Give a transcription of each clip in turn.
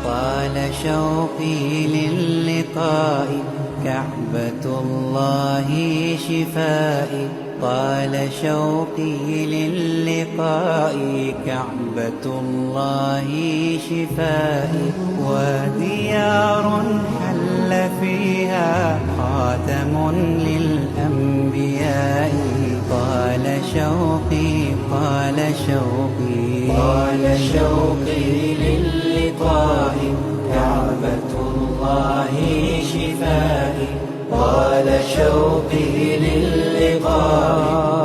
طال شوقي للقاء كعبة الله شفائي، طال شوقي للقاء كعبة الله شفائي، وديار حل فيها خاتم للأنبياء. طال شوقي طال شوقي طال شوقي للقاء كعبة الله شفائي، طال شوقي للقاء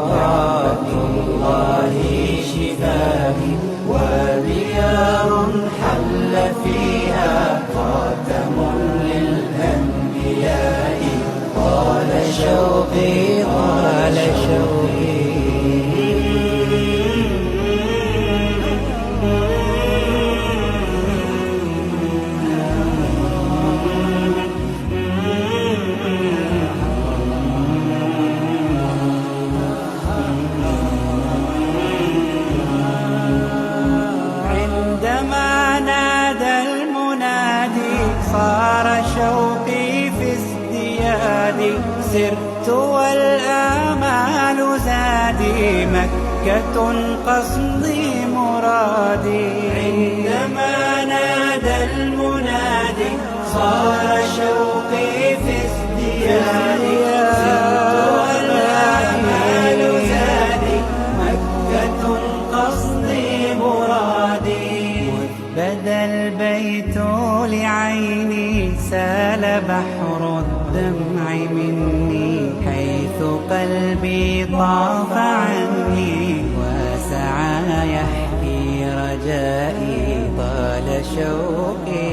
كعبة الله شفائي، وديار حل فيها خاتم للأنبياء. طال شوقي طال شوقي صار شوقي في ازديادي، سرت والآمال زادي، مكة قصدي مرادي. عندما نادى المنادي صار شوقي في ازديادي، سرت والآمال زادي، مكة قصدي مرادي. بدا البيت لعيني سال بحر الدمع مني، حيث قلبي طاف عني وسعى يحكي رجائي. طال شوقي